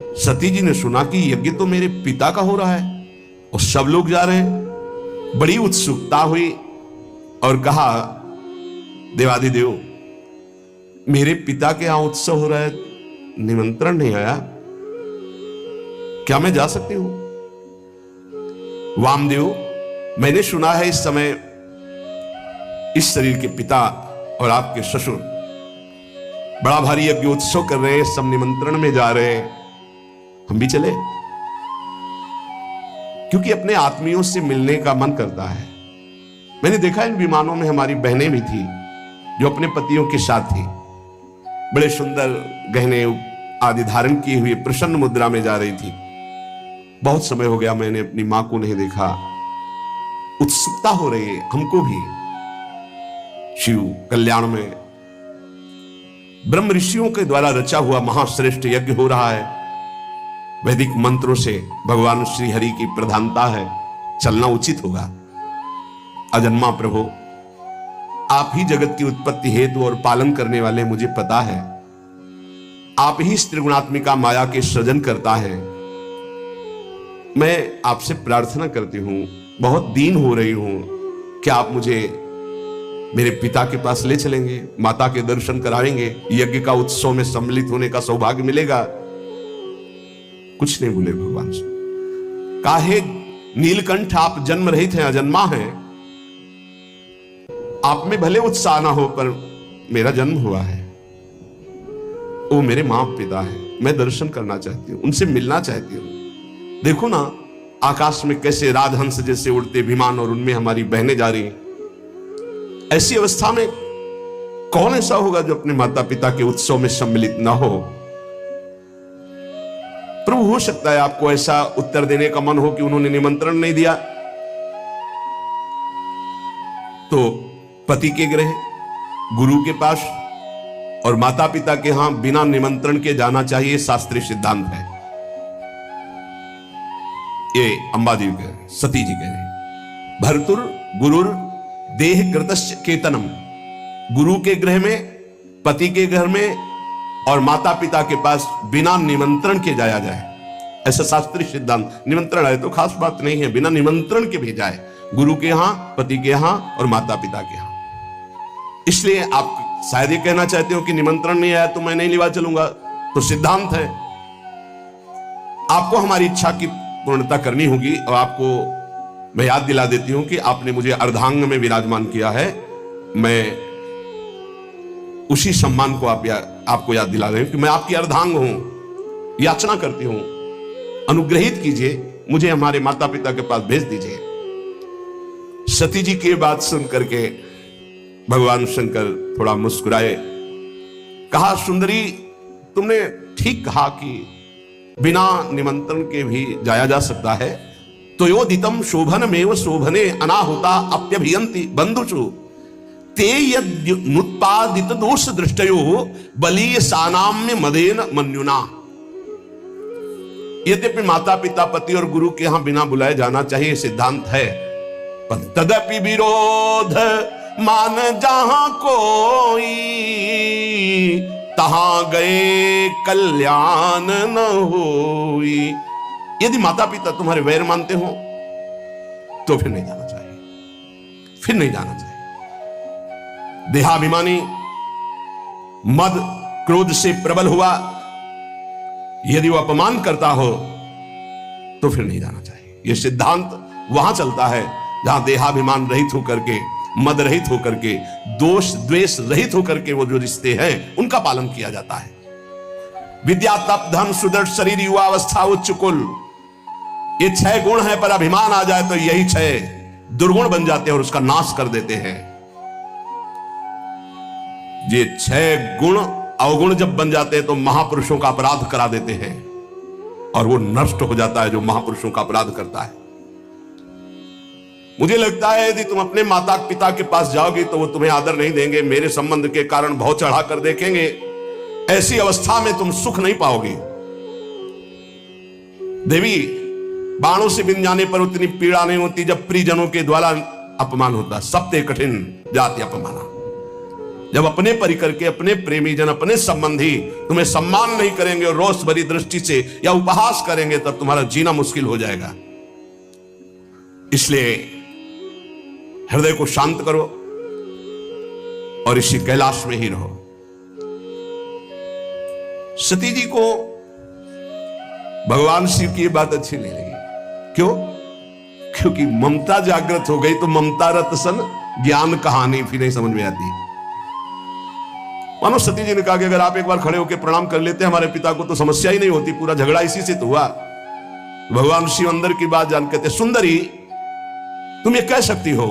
सती जी ने सुना कि यज्ञ तो मेरे पिता का हो रहा है और सब लोग जा रहे हैं। बड़ी उत्सुकता हुई और कहा, देवाधिदेव, मेरे पिता के यहां उत्सव हो रहा है, निमंत्रण नहीं आया, क्या मैं जा सकती हूं? वामदेव, मैंने सुना है इस समय इस शरीर के पिता और आपके ससुर बड़ा भारी यज्ञ उत्सव कर रहे हैं, सब निमंत्रण में जा रहे हैं, हम भी चले? क्योंकि अपने आत्मियों से मिलने का मन करता है। मैंने देखा इन विमानों में हमारी बहनें भी थी जो अपने पतियों के साथ थी, बड़े सुंदर गहने आदि धारण किए हुए प्रसन्न मुद्रा में जा रही थी। बहुत समय हो गया मैंने अपनी मां को नहीं देखा, उत्सुकता हो रही है हमको भी। शिव कल्याण में ब्रह्म ऋषियों के द्वारा रचा हुआ महाश्रेष्ठ यज्ञ हो रहा है, वैदिक मंत्रों से भगवान श्री हरि की प्रधानता है, चलना उचित होगा। अजन्मा प्रभु, आप ही जगत की उत्पत्ति हेतु और पालन करने वाले, मुझे पता है आप ही त्रिगुणात्मिका माया के सृजन करता है। मैं आपसे प्रार्थना करती हूं, बहुत दीन हो रही हूं, क्या आप मुझे मेरे पिता के पास ले चलेंगे, माता के दर्शन कराएंगे, यज्ञ का उत्सव में सम्मिलित होने का सौभाग्य मिलेगा? कुछ नहीं बोले भगवान से। काहे नीलकंठ, आप जन्म रहित हैं, अजन्मा हैं, आप में भले उत्साह ना हो पर मेरा जन्म हुआ है, वो मेरे मां पिता है, मैं दर्शन करना चाहती हूं, उनसे मिलना चाहती हूं। देखो ना आकाश में कैसे राजहंस जैसे उड़ते विमान और उनमें हमारी बहनें जा रही। ऐसी अवस्था में कौन ऐसा होगा जो अपने माता पिता के उत्सव में सम्मिलित ना हो? प्रभु, हो सकता है आपको ऐसा उत्तर देने का मन हो कि उन्होंने निमंत्रण नहीं दिया, तो पति के गृह, गुरु के पास और माता पिता के यहां बिना निमंत्रण के जाना चाहिए, शास्त्रीय सिद्धांत है। ये अंबाजी कह रहे, सती जी कह रहे, भर्तुर गुरुर देह कृतस्य केतनम, गुरु के गृह में, पति के घर में और माता पिता के पास बिना निमंत्रण के जाया जाए, ऐसा शास्त्रीय सिद्धांत। निमंत्रण है तो खास बात नहीं है, बिना निमंत्रण के भेजा है, गुरु के यहां, पति के यहां और माता पिता के यहां। इसलिए आप शायद ये कहना चाहते हो कि निमंत्रण नहीं आया तो मैं नहीं लिवा चलूंगा, तो सिद्धांत है, आपको हमारी इच्छा की पूर्णता करनी होगी। और आपको मैं याद दिला देती हूं कि आपने मुझे अर्धांग में विराजमान किया है, मैं उसी सम्मान को आपको याद दिला रहे हैं कि मैं आपकी अर्धांग हूं, याचना करती हूं, अनुग्रहित कीजिए, मुझे हमारे माता पिता के पास भेज दीजिए। सती जी की बात सुन करके भगवान शंकर थोड़ा मुस्कुराए, कहा, सुंदरी, तुमने ठीक कहा कि बिना निमंत्रण के भी जाया जा सकता है। तो योदितम शोभनमेव शोभने अनाहुता अप्यभियंति बंधुषु ते यदुत्पादित दोष दृष्टयो बलीय सानाम्य मदेन मन्युना। यद्यपि माता पिता, पति और गुरु के यहां बिना बुलाए जाना चाहिए, सिद्धांत है, पर तदपि विरोध मान जहां कोई, तहां गए कल्याण न होई। यदि माता पिता तुम्हारे वैर मानते हो तो फिर नहीं जाना चाहिए, फिर नहीं जाना चाहिए। देहाभिमानी मद क्रोध से प्रबल हुआ, यदि वो अपमान करता हो तो फिर नहीं जाना चाहिए। यह सिद्धांत वहां चलता है जहां देहाभिमान रहित होकर के, मद रहित होकर के, दोष द्वेष रहित होकर के वो जो रिश्ते हैं उनका पालन किया जाता है। विद्या, तप, धन, सुदृढ़ शरीर, युवावस्था, उच्च कुल, ये 6 गुण है, पर अभिमान आ जाए तो यही 6 दुर्गुण बन जाते हैं और उसका नाश कर देते हैं। ये 6 गुण अवगुण जब बन जाते हैं तो महापुरुषों का अपराध करा देते हैं और वो नष्ट हो जाता है जो महापुरुषों का अपराध करता है। मुझे लगता है यदि तुम अपने माता पिता के पास जाओगे तो वो तुम्हें आदर नहीं देंगे, मेरे संबंध के कारण बहुत चढ़ा कर देखेंगे। ऐसी अवस्था में तुम सुख नहीं पाओगे। देवी, बाणों से बिन जाने पर उतनी पीड़ा नहीं होती जब प्रियजनों के द्वारा अपमान होता। सप्ते कठिन जाति अपमाना। जब अपने परिकर के, अपने प्रेमी जन, अपने संबंधी तुम्हें सम्मान नहीं करेंगे और रोष भरी दृष्टि से या उपहास करेंगे, तब तुम्हारा जीना मुश्किल हो जाएगा। इसलिए हृदय को शांत करो और इसी कैलाश में ही रहो। सती जी को भगवान शिव की बात अच्छी नहीं लगी। क्यों? क्योंकि ममता जागृत हो गई तो ममता रत सन ज्ञान कहानी फिर नहीं समझ में आती। मानो सती जी ने कहा कि अगर आप एक बार खड़े होकर प्रणाम कर लेते हमारे पिता को तो समस्या ही नहीं होती, पूरा झगड़ा इसी से तो हुआ। भगवान शिव अंदर की बात जान कहते, सुंदरी तुम ये कह सकती हो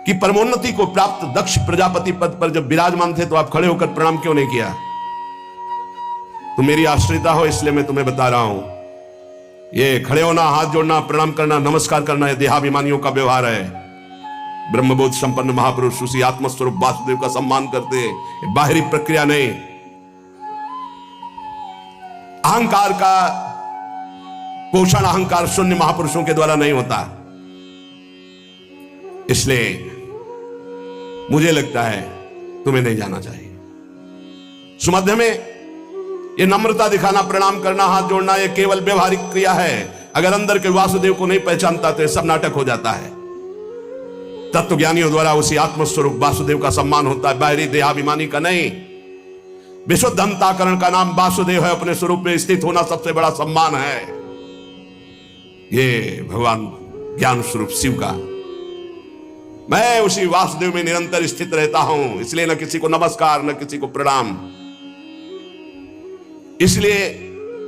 कि परमोन्नति को प्राप्त दक्ष प्रजापति पद पर जब विराजमान थे तो आप खड़े होकर प्रणाम क्यों नहीं किया? तुम मेरी आश्रिता हो इसलिए मैं तुम्हें बता रहा हूं, ये खड़े होना, हाथ जोड़ना, प्रणाम करना, नमस्कार करना, ये देहाभिमानियों का व्यवहार है। ब्रह्मबोध संपन्न महापुरुष उसी आत्मस्वरूप वासुदेव का सम्मान करते हैं, बाहरी प्रक्रिया नहीं। अहंकार का पोषण अहंकार शून्य महापुरुषों के द्वारा नहीं होता। इसलिए मुझे लगता है तुम्हें नहीं जाना चाहिए। सुमध्य में ये नम्रता दिखाना, प्रणाम करना, हाथ जोड़ना, ये केवल व्यवहारिक क्रिया है। अगर अंदर के वासुदेव को नहीं पहचानता तो ये सब नाटक हो जाता है। तत्वज्ञानियों द्वारा उसी आत्मस्वरूप वासुदेव का सम्मान होता है, बाहरी देहाभिमानी का नहीं। विशुद्ध अंतःकरण का नाम वासुदेव है, अपने स्वरूप में स्थित होना सबसे बड़ा सम्मान है। ये भगवान ज्ञान स्वरूप शिव का, मैं उसी वासुदेव में निरंतर स्थित रहता हूं, इसलिए न किसी को नमस्कार न किसी को प्रणाम। इसलिए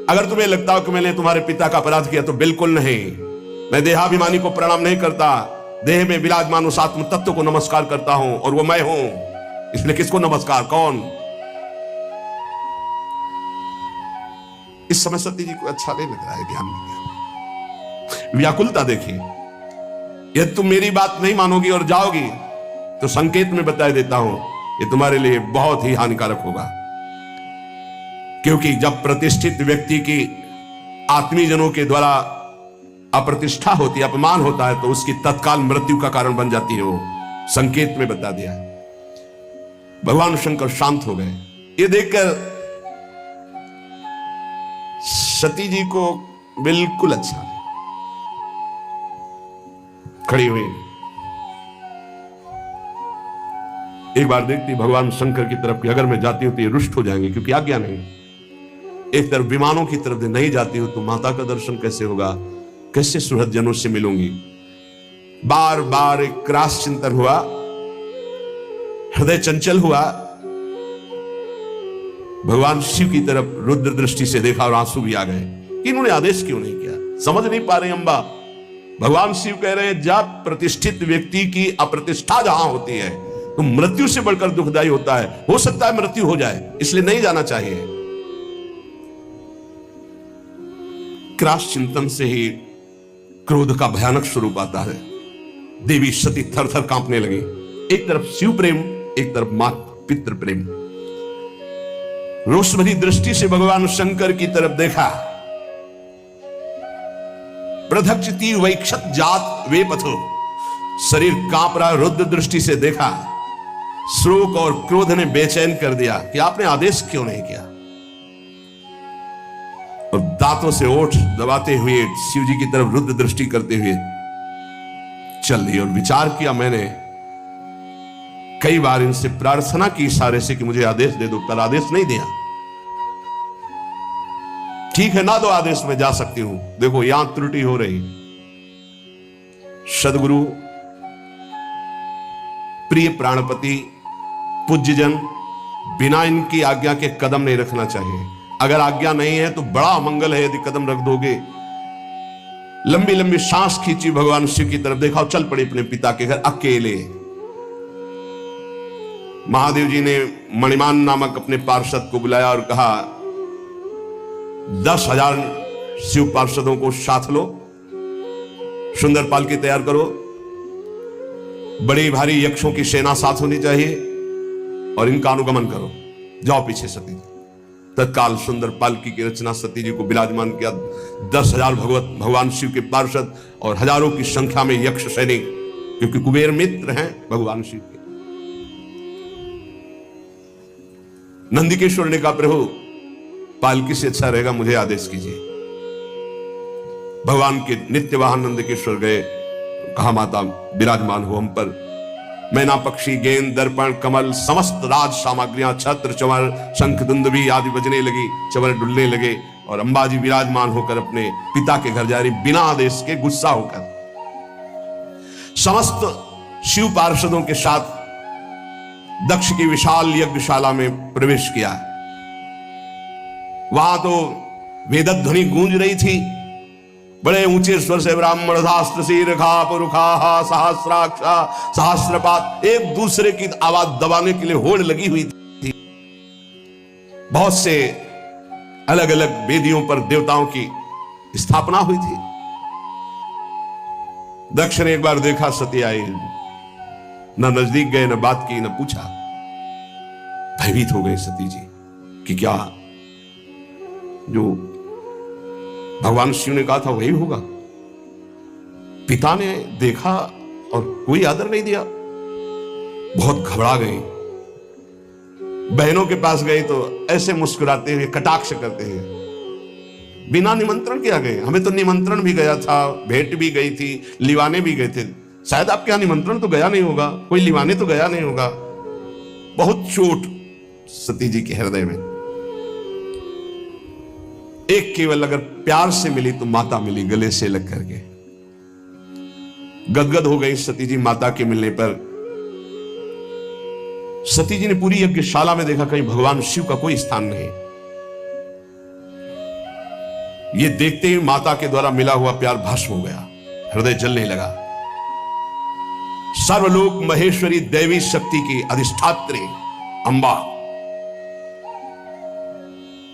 अगर तुम्हें लगता हो कि मैंने तुम्हारे पिता का अपराध किया तो बिल्कुल नहीं। मैं देहाभिमानी को प्रणाम नहीं करता, देह में विराजमान उस आत्म तत्व को नमस्कार करता हूं और वो मैं हूं। इसलिए किसको नमस्कार? कौन? इस समय सती जी को अच्छा नहीं लग रहा है ध्यान में। व्याकुलता देखिए। यदि तुम मेरी बात नहीं मानोगी और जाओगी तो संकेत में बता देता हूं ये तुम्हारे लिए बहुत ही हानिकारक होगा। क्योंकि जब प्रतिष्ठित व्यक्ति की आत्मीजनों के द्वारा अप्रतिष्ठा होती, अपमान होता है, तो उसकी तत्काल मृत्यु का कारण बन जाती है। वो संकेत में बता दिया। भगवान शंकर शांत हो गए। ये देखकर सती जी को बिल्कुल अच्छा नहीं। खड़ी हुई एक बार देखती भगवान शंकर की तरफ कि अगर मैं जाती हूं तो ये रुष्ट हो जाएंगे, क्योंकि आज्ञा नहीं। एक तरफ विमानों की तरफ नहीं जाती हूं तो माता का दर्शन कैसे होगा, कैसे सुहृदजनों से मिलूंगी। बार बार एक क्रास चिंतन हुआ, हृदय चंचल हुआ। भगवान शिव की तरफ रुद्र दृष्टि से देखा और आंसू भी आ गए कि इन्होंने आदेश क्यों नहीं किया। समझ नहीं पा रहे अम्बा। भगवान शिव कह रहे हैं जब प्रतिष्ठित व्यक्ति की अप्रतिष्ठा जहां होती है तो मृत्यु से बढ़कर दुखदायी होता है। हो सकता है मृत्यु हो जाए, इसलिए नहीं जाना चाहिए। क्रास चिंतन से ही क्रोध का भयानक स्वरूप आता है। देवी सती थर थर कांपने लगी। एक तरफ शिव प्रेम, एक तरफ मात पितृ प्रेम। रोष भरी दृष्टि से भगवान शंकर की तरफ देखा। प्रधक्षति वैक्षत जात वे पथो, शरीर कांप रहा। रुद्र दृष्टि से देखा। शोक और क्रोध ने बेचैन कर दिया कि आपने आदेश क्यों नहीं किया। और दांतों से ओठ दबाते हुए शिव जी की तरफ रुद्र दृष्टि करते हुए चल दी। और विचार किया मैंने कई बार इनसे प्रार्थना की इशारे से कि मुझे आदेश दे दो, पर आदेश नहीं दिया। ठीक है ना दो आदेश, में जा सकती हूं। देखो यहां त्रुटि हो रही। सदगुरु, प्रिय प्राणपति, पूज्यजन, बिना इनकी आज्ञा के कदम नहीं रखना चाहिए। अगर आज्ञा नहीं है तो बड़ा अमंगल है यदि कदम रख दोगे। लंबी लंबी सांस खींची, भगवान शिव की तरफ देखा और चल पड़े अपने पिता के घर अकेले। महादेव जी ने मणिमान नामक अपने पार्षद को बुलाया और कहा 10,000 शिव पार्षदों को साथ लो, सुंदर पालकी तैयार करो, बड़ी भारी यक्षों की सेना साथ होनी चाहिए और इनका अनुगमन करो। जाओ पीछे सती। तत्काल सुंदर पालकी की रचना सती जी को विराजमान किया। 10,000 भगवान शिव के पार्षद और हजारों की संख्या में यक्ष सैनिक, क्योंकि कुबेर मित्र हैं भगवान शिव के। नंदिकेश्वर ने कहा, प्रभु पालकी से अच्छा रहेगा, मुझे आदेश कीजिए। भगवान के नित्य वाहन नंदिकेश्वर गए, कहा माता विराजमान हो हम पर। मैना पक्षी, गेंद, दर्पण, कमल, समस्त राज सामग्रियां, छत्र, चंवर, शंख, दुंदुभी आदि बजने लगी, चंवर डुलने लगे और अंबा जी विराजमान होकर अपने पिता के घर जा रही, बिना आदेश के, गुस्सा होकर। समस्त शिव पार्षदों के साथ दक्ष की विशाल यज्ञशाला में प्रवेश किया। वहां तो वेदध्वनि गूंज रही थी, बड़े ऊंचे स्वर से ब्राह्मण शास्त्र शीर्षा पुरुखा सहस्राक्षा सहस्रपात, एक दूसरे की आवाज दबाने के लिए होड़ लगी हुई थी। बहुत से अलग अलग वेदियों पर देवताओं की स्थापना हुई थी। दक्ष ने एक बार देखा, सती आई, न नजदीक गए, न बात की, न पूछा। भयभीत हो गई सती जी कि क्या जो भगवान शिव ने कहा था वही होगा। पिता ने देखा और कोई आदर नहीं दिया, बहुत घबरा गई। बहनों के पास गई तो ऐसे मुस्कुराते हुए कटाक्ष करते हैं, बिना निमंत्रण के आ गए। हमें तो निमंत्रण भी गया था, भेंट भी गई थी, लिवाने भी गए थे, शायद आपके यहां निमंत्रण तो गया नहीं होगा, कोई लिवाने तो गया नहीं होगा। बहुत चोट सती जी के हृदय में। एक केवल अगर प्यार से मिली तो माता मिली, गले से लग करके। गदगद हो गई सती जी माता के मिलने पर। सती जी ने पूरी यज्ञशाला में देखा, कहीं भगवान शिव का कोई स्थान नहीं। ये देखते ही माता के द्वारा मिला हुआ प्यार भस्म हो गया, हृदय जलने लगा। सर्वलोक महेश्वरी देवी शक्ति की अधिष्ठात्री अंबा,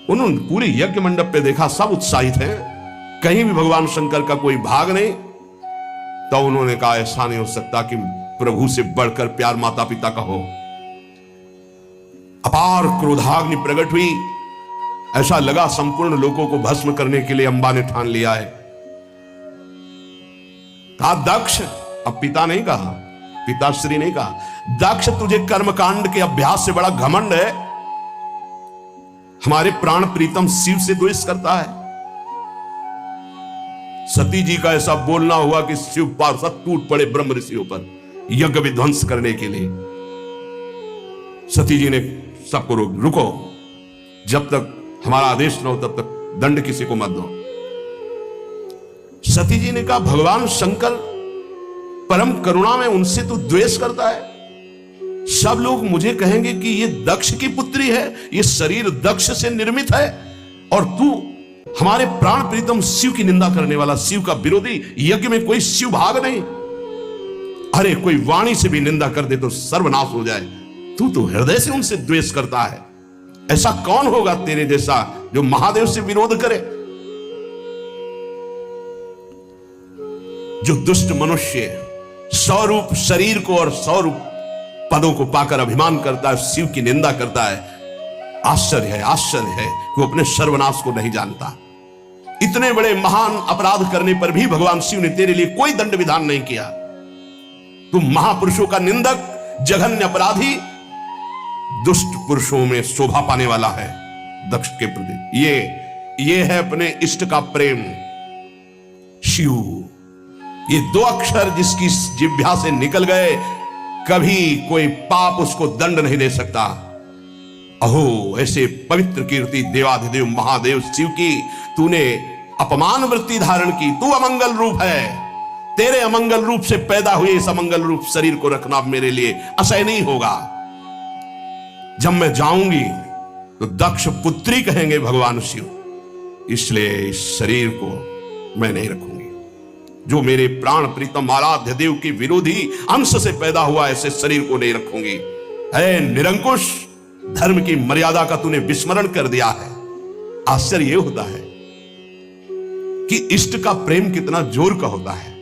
उन्होंने पूरे यज्ञ मंडप पे देखा, सब उत्साहित हैं, कहीं भी भगवान शंकर का कोई भाग नहीं। तो उन्होंने कहा, ऐसा नहीं हो सकता कि प्रभु से बढ़कर प्यार माता पिता का हो। अपार क्रोधाग्नि प्रकट हुई, ऐसा लगा संपूर्ण लोगों को भस्म करने के लिए अंबा ने ठान लिया है। कहा दक्ष, अब पिता नहीं कहा, पिताश्री नहीं कहा, दक्ष तुझे कर्मकांड के अभ्यास से बड़ा घमंड है, हमारे प्राण प्रीतम शिव से द्वेष करता है। सती जी का ऐसा बोलना हुआ कि शिव पार्षद टूट पड़े ब्रह्म ऋषियों पर यज्ञ विध्वंस करने के लिए। सती जी ने सबको रुको, जब तक हमारा आदेश न हो तब तक दंड किसी को मत दो। सती जी ने कहा, भगवान शंकर परम करुणा में, उनसे तो द्वेष करता है। सब लोग मुझे कहेंगे कि ये दक्ष की पुत्री है, ये शरीर दक्ष से निर्मित है, और तू हमारे प्राण प्रीतम शिव की निंदा करने वाला, शिव का विरोधी, यज्ञ में कोई शिव भाग नहीं। अरे कोई वाणी से भी निंदा कर दे तो सर्वनाश हो जाए, तू तो हृदय से उनसे द्वेष करता है। ऐसा कौन होगा तेरे जैसा जो महादेव से विरोध करे। जो दुष्ट मनुष्य स्वरूप शरीर को और स्वरूप पदों को पाकर अभिमान करता है, शिव की निंदा करता है, आश्चर्य है कि वो अपने सर्वनाश को नहीं जानता। इतने बड़े महान अपराध करने पर भी भगवान शिव ने तेरे लिए कोई दंड विधान नहीं किया। तू महापुरुषों का निंदक, जघन्य अपराधी, दुष्ट पुरुषों में शोभा पाने वाला है दक्ष के प्रति। ये है अपने इष्ट का प्रेम, शिव। ये दो अक्षर जिसकी जिह्वा से निकल गए, कभी कोई पाप उसको दंड नहीं दे सकता। अहो ऐसे पवित्र कीर्ति देवाधिदेव महादेव शिव की तूने अपमान वृत्ति धारण की। तू अमंगल रूप है, तेरे अमंगल रूप से पैदा हुए इस अमंगल रूप शरीर को रखना मेरे लिए असह्य नहीं होगा। जब मैं जाऊंगी तो दक्ष पुत्री कहेंगे भगवान शिव, इसलिए इस शरीर को मैं नहीं रखूंगी। जो मेरे प्राण प्रीतम आराध्य देव के विरोधी अंश से पैदा हुआ, ऐसे शरीर को नहीं रखूंगी। है निरंकुश, धर्म की मर्यादा का तूने विस्मरण कर दिया है। आश्चर्य यह होता है कि इष्ट का प्रेम कितना जोर का होता है।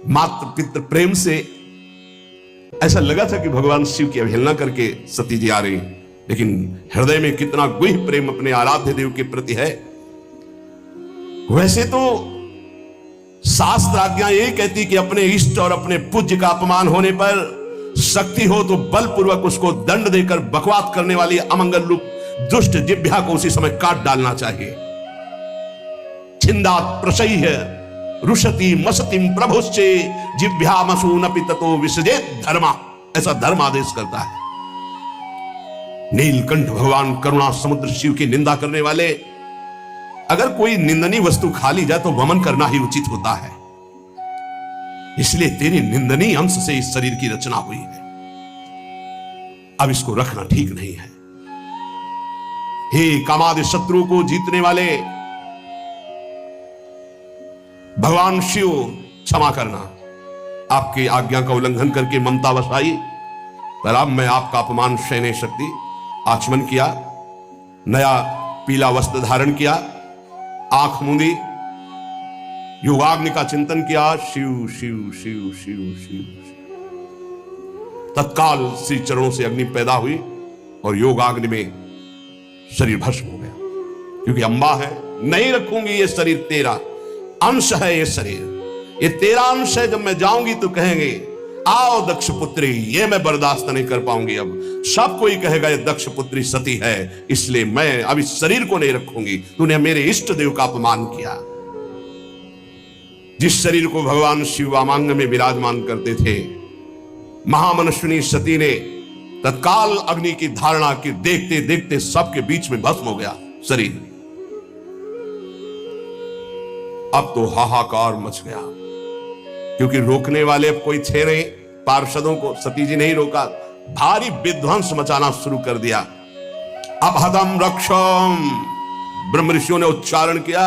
मात्र पितृ प्रेम से ऐसा लगा था कि भगवान शिव की अवहेलना करके सती जी आ रही, लेकिन हृदय में कितना गुह प्रेम अपने आराध्य देव के प्रति है। वैसे तो शास्त्र आज्ञा यही कहती कि अपने इष्ट और अपने पूज्य का अपमान होने पर शक्ति हो तो बलपूर्वक उसको दंड देकर बकवाद करने वाली अमंगल रूप दुष्ट जिह्वा को उसी समय काट डालना चाहिए। छिंदात प्रशय्य रुषति मसतिम प्रभुश्चे जिह्वामसूनपि ततो विसजेत धर्मा, ऐसा धर्म आदेश करता है। नीलकंठ भगवान करुणा समुद्र शिव की निंदा करने वाले, अगर कोई निंदनीय वस्तु खा ली जाए तो वमन करना ही उचित होता है। इसलिए तेरी निंदनीय अंश से इस शरीर की रचना हुई है, अब इसको रखना ठीक नहीं है। हे कामादि शत्रु को जीतने वाले भगवान शिव, क्षमा करना, आपकी आज्ञा का उल्लंघन करके ममता वसाई, पर अब मैं आपका अपमान सह नहीं सकती। आचमन किया, नया पीला वस्त्र धारण किया, आंख मूंदी, योगाग्नि का चिंतन किया, शिव शिव शिव शिव शिव। तत्काल श्री चरणों से अग्नि पैदा हुई और योगाग्नि में शरीर भस्म हो गया। क्योंकि अम्बा है, नहीं रखूंगी ये शरीर, तेरा अंश है ये शरीर, ये तेरा अंश है। जब मैं जाऊंगी तो कहेंगे आओ दक्ष पुत्री, ये मैं बर्दाश्त नहीं कर पाऊंगी। अब सब कोई कहेगा ये दक्ष पुत्री सती है, इसलिए मैं अब इस शरीर को नहीं रखूंगी। तूने मेरे इष्ट देव का अपमान किया। जिस शरीर को भगवान शिव वामांग में विराजमान करते थे, महामनस्विनी सती ने तत्काल अग्नि की धारणा की, देखते देखते सबके बीच में भस्म हो गया शरीर। अब तो हाहाकार मच गया, क्योंकि रोकने वाले अब कोई थे नहीं। पार्षदों को सती जी ने ही रोका, भारी विध्वंस मचाना शुरू कर दिया। अब हदम रक्षम ब्रह्म ऋषियों ने उच्चारण किया,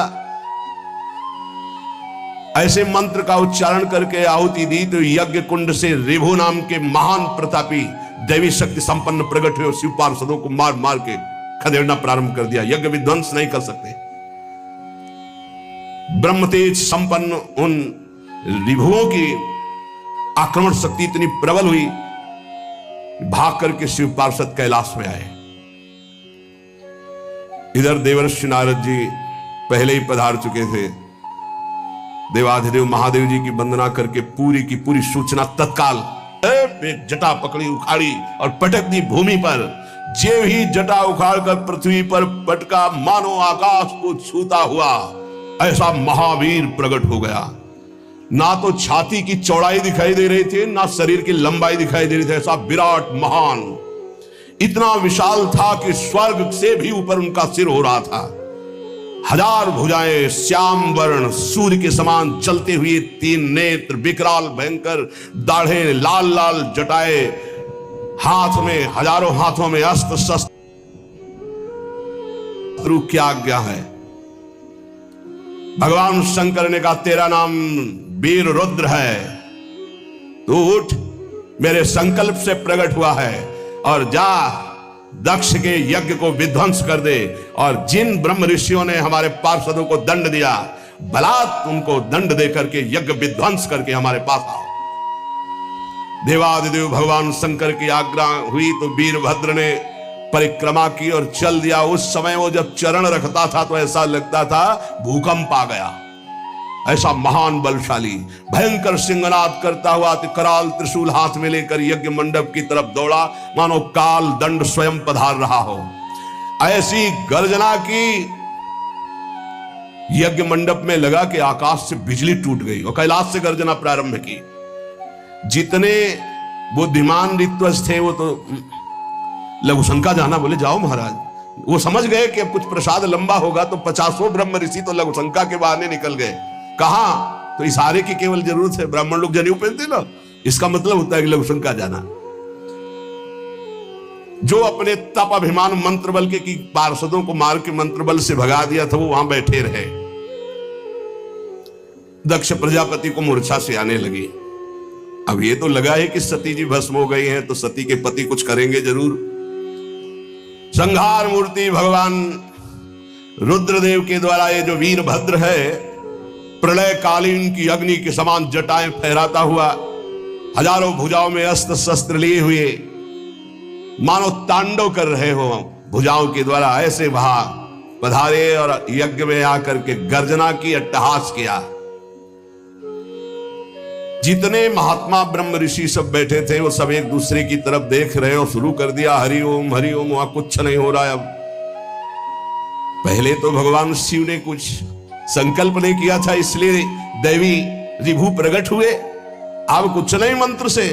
ऐसे मंत्र का उच्चारण करके आहुति दी तो यज्ञ कुंड से रिभु नाम के महान प्रतापी दैवी शक्ति संपन्न प्रकट हुए और शिव पार्षदों को मार मार के खदेड़ना प्रारंभ कर दिया। यज्ञ विध्वंस नहीं कर सकते। ब्रह्म तेज संपन्न उन रिभुओं की आक्रमण शक्ति इतनी प्रबल हुई, भाग करके शिव पार्षद कैलाश में आए। इधर देवर्षि नारद जी पहले ही पधार चुके थे। देवाधिदेव महादेव जी की वंदना करके पूरी की पूरी सूचना तत्काल जटा पकड़ी, उखाड़ी और पटक दी भूमि पर। जे ही जटा उखाड़ कर पृथ्वी पर पटका, मानो आकाश को छूता हुआ ऐसा महावीर प्रकट हो गया। ना तो छाती की चौड़ाई दिखाई दे रही थी, ना शरीर की लंबाई दिखाई दे रही थी। ऐसा विराट महान, इतना विशाल था कि स्वर्ग से भी ऊपर उनका सिर हो रहा था। हजार भुजाएं, श्याम वर्ण, सूर्य के समान चलते हुए तीन नेत्र, विकराल भयंकर दाढ़े, लाल लाल जटाए, हाथ में हजारों हाथों में अस्त्र शस्त्र। क्या आज्ञा है? भगवान शंकर ने कहा तेरा नाम वीर रुद्र है, तू उठ, मेरे संकल्प से प्रकट हुआ है, और जा दक्ष के यज्ञ को विध्वंस कर दे। और जिन ब्रह्म ऋषियों ने हमारे पार्षदों को दंड दिया, बलात् उनको दंड दे करके यज्ञ विध्वंस करके हमारे पास आओ। देवादिदेव भगवान शंकर की आज्ञा हुई तो वीरभद्र ने परिक्रमा की और चल दिया। उस समय वो जब चरण रखता था तो ऐसा लगता था भूकंप आ गया। ऐसा महान बलशाली भयंकर सिंहनाद करता हुआ कराल त्रिशूल हाथ में लेकर यज्ञ मंडप की तरफ दौड़ा, मानो काल दंड स्वयं पधार रहा हो। ऐसी गर्जना की यज्ञ मंडप में लगा कि आकाश से बिजली टूट गई और कैलाश से गर्जना प्रारंभ की। जितने बुद्धिमान ऋत्वज थे वो तो लघुशंका जाना, बोले जाओ महाराज। वो समझ गए कि अब कुछ प्रसाद लंबा होगा तो 50 ब्रह्म ऋषि तो लघुशंका के बहाने निकल गए। कहां? तो इशारे की केवल जरूरत है। ब्राह्मण लोग जनेऊ पहनते ना, इसका मतलब होता है कि लघुशंका जाना। जो अपने तप अभिमान मंत्र बल के की पार्षदों को मार के मंत्र बल से भगा दिया था, वो वहां बैठे रहे। दक्ष प्रजापति को मूर्छा से आने लगी। अब ये तो लगा है कि सती जी भस्म हो गई हैं, तो सती के पति कुछ करेंगे जरूर। संहार मूर्ति भगवान रुद्रदेव के द्वारा ये जो वीरभद्र है, प्रलय कालीन की अग्नि के समान जटाएं फहराता हुआ, हजारों भुजाओं में अस्त्र शस्त्र लिए हुए, मानो तांडव कर रहे हो भुजाओं के द्वारा, ऐसे वहां पधारे और यज्ञ में आकर के गर्जना की, अट्टहास किया। जितने महात्मा ब्रह्म ऋषि सब बैठे थे वो सब एक दूसरे की तरफ देख रहे और शुरू कर दिया हरिओम हरिओम। वहां कुछ नहीं हो रहा है। अब पहले तो भगवान शिव ने कुछ संकल्प नहीं किया था, इसलिए दैवी रिभु प्रकट हुए। अब कुछ नहीं मंत्र से